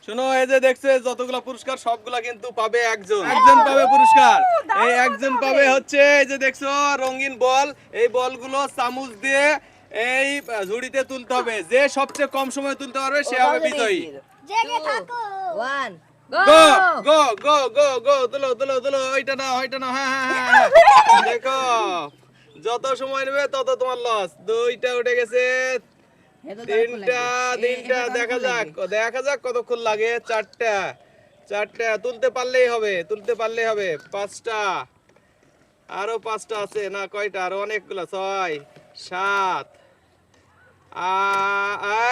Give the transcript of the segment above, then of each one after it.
শোনো, এই যে দেখছো যতগুলা পুরস্কার সবগুলা কিন্তু পাবে একজন, একজন পাবে পুরস্কার। এই একজন পাবে হচ্ছে এই যে দেখছো রঙিন বল। এই বলগুলো চামচ দিয়ে এই ঝুড়িতে তুলতে হবে। যে সবচেয়ে কম সময়ে তুলতে পারবে সে হবে বিজয়ী। জেগে থাকো। 1 গো গো গো গো গো, তুলো তুলো তুলো, ওইটা না ওইটা না, হ্যাঁ হ্যাঁ হ্যাঁ হ্যাঁ। দেখো যত সময় নেবে তত তোমার লস। দুইটা উঠে গেছে, তিনটা তিনটা, দেখা যাক দেখা যাক কতক্ষণ লাগে। চারটা, চারটা তুলতে পারলেই হবে, তুলতে পারলেই হবে। পাঁচটা, আরো পাঁচটা আছে না, কয়টা, আরো অনেকগুলো। ছয়, সাত,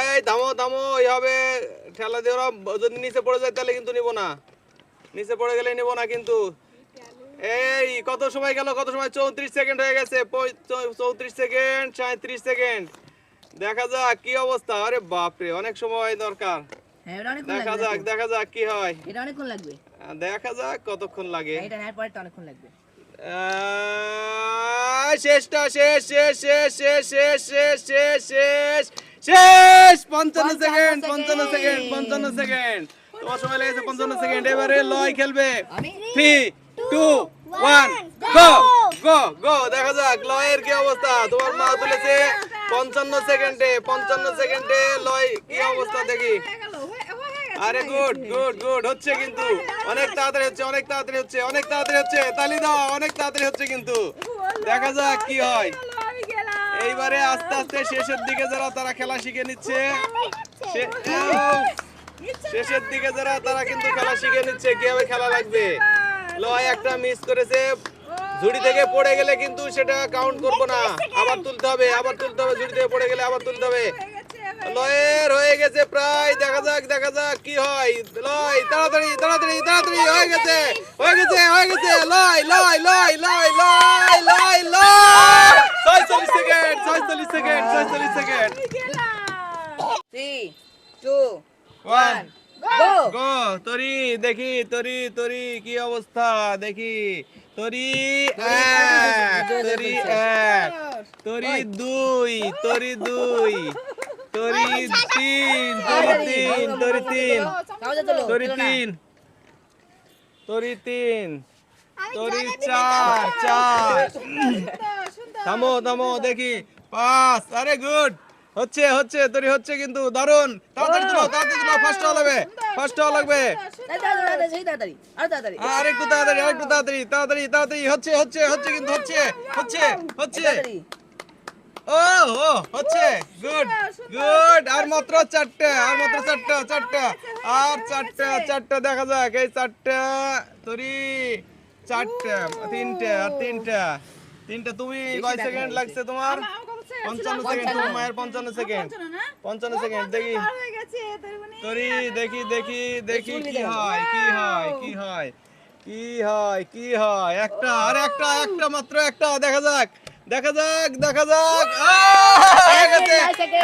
এই থামো থামো, এইভাবে ঠেলা দিয়ে ওরা যদি নিচে পড়ে যায় তাহলে কিন্তু নিব না, নিচে পড়ে গেলে নিব না কিন্তু। এই কত সময় গেল, কত সময়, 34 সেকেন্ড হয়ে গেছে। 34 সেকেন্ড, 37 সেকেন্ড। দেখা যাক কি অবস্থা। আরে বাপরে, অনেক সময় দরকার। হ্যাঁ এটা অনেকক্ষণ দেখা লাগবে। যাক দেখা যাক কি হয়। এটা অনেকক্ষণ লাগবে। দেখা যাক কতক্ষণ লাগে। এটা নেওয়ার পরে তো অনেকক্ষণ লাগবে। শেষটা, শেষ শেষ শেষ শেষ শেষ শেষ শেষ শেষ শেষ। 55 সেকেন্ড, 55 সেকেন্ড, 55 সেকেন্ড। তোমার সময় লেগেছে 55 সেকেন্ড। এবারে লয় খেলবে। 3 2 1 গো গো গো। দেখা যাক লয়ের কি অবস্থা। তোমার মা তুলেছে 55 সেকেন্ডে, 55 সেকেন্ডে লয় কি অবস্থা দেখি। আরে গুড গুড গুড, হচ্ছে কিন্তু অনেক তাড়াতাড়ি হচ্ছে, অনেক তাড়াতাড়ি হচ্ছে, অনেক তাড়াতাড়ি হচ্ছে। তালি দাও, অনেক তাড়াতাড়ি হচ্ছে কিন্তু। দেখা যাক কি হয়। এইবারে আস্তে আস্তে শেষের দিকে যারা তারা খেলা শিখে নিচ্ছে, শেষের দিকে যারা তারা কিন্তু খেলা শিখে নিচ্ছে কিভাবে খেলা লাগবে। লয় একটা মিস করেছে, ঝুড়ি থেকে পড়ে গেলে কিন্তু সেটা কাউন্ট করবো না, আবার তুলতে হবে, আবার তুলতে হবে। ঝুড়ি থেকে পড়ে গেলে আবার তুলতে হবে। লয়ের হয়ে গেছে প্রায়, দেখা যাক দেখা যাক কি হয়। লয় তাড়াতাড়ি তাড়াতাড়ি তাড়াতাড়ি, হয়ে গেছে হয়ে গেছে হয়ে গেছে। লয় লয় লয় লয় লয় লয় লয়। 46 সেকেন্ড, 46 সেকেন্ড, 46 সেকেন্ড। 3 2 1 গো। গো। তরি দেখি, তরি তরি কি অবস্থা দেখি। তরি এক, তরি এক, তরি দুই, তরি দুই, তরি তিন, তরি তিন, তরি তিন, তরি তিন, তরি তিন, তরি চার, চার। থামো থামো দেখি। পাঁচ। আরে গুড, হচ্ছে হচ্ছে, তরি হচ্ছে কিন্তু দারুন। তাড়াতাড়ি তুলো, তাড়াতাড়ি তুলো, ফার্স্ট হওয়া লাগবে, ফার্স্ট হওয়া লাগবে। তাড়াতাড়ি আর তাড়াতাড়ি। আর একটু তাড়াতাড়ি, আর একটু তাড়াতাড়ি, তাড়াতাড়ি তাড়াতাড়ি, হচ্ছে হচ্ছে হচ্ছে কিন্তু, হচ্ছে হচ্ছে হচ্ছে। ও ও হচ্ছে, গুড গুড। আর মাত্র চারটা, আর মাত্র চারটা, চারটা আর চারটা, চারটা। দেখা যাক এই চারটা। তরি চারটা, তিনটা আর তিনটা, তিনটা। তুমি কয় সেকেন্ড লাগছে তোমার? 55 সেকেন্ড। তোমার মায়ের 55 সেকেন্ড, 55 সেকেন্ড। দেখি তরি, দেখি দেখি দেখি কি হয়, কি হয়, কি হয়, কি হয়, কি হয়। একটা, আর একটা, একটা মাত্র একটা। দেখা যাক দেখা যাক দেখা যাক। হয়ে গেছে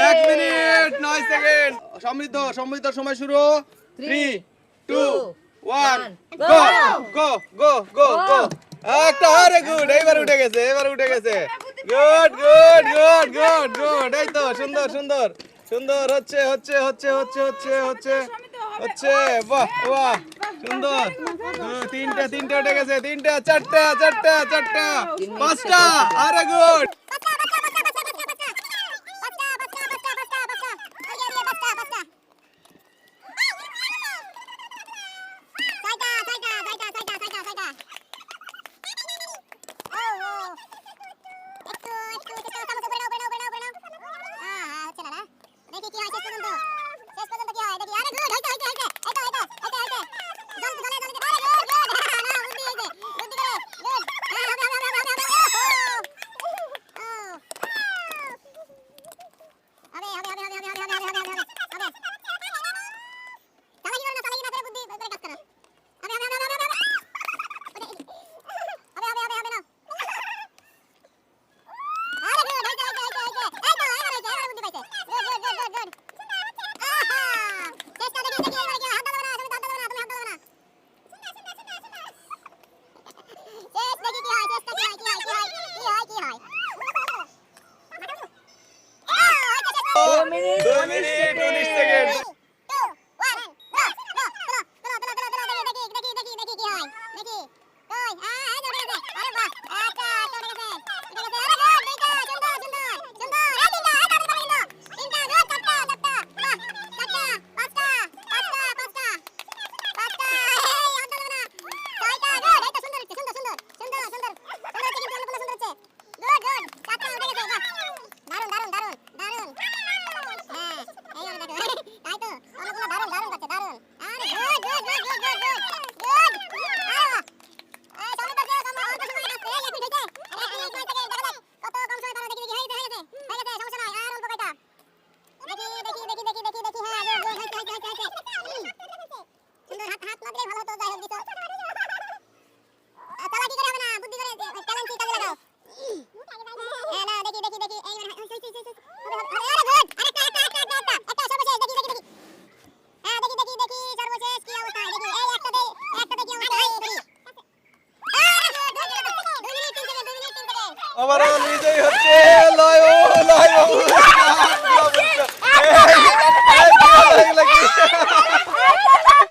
1 মিনিট 9 সেকেন্ড। সমৃদ্ধ সমৃদ্ধ সময় শুরু। 3 2 1 গো গো গো গো গো। একটা, আরে গুড, এইবার উঠে গেছে, এবার উঠে গেছে। Good good good good good. এই তো সুন্দর সুন্দর সুন্দর, হচ্ছে হচ্ছে হচ্ছে হচ্ছে হচ্ছে হচ্ছে হচ্ছে। বাহ বাহ, সুন্দর। তিনটা, তিনটা উঠে গেছে, তিনটা, চারটা, চারটা, চারটা, পাঁচটা। আরে গুড। ওভারঅল বিজয়ী হচ্ছে লয়ন।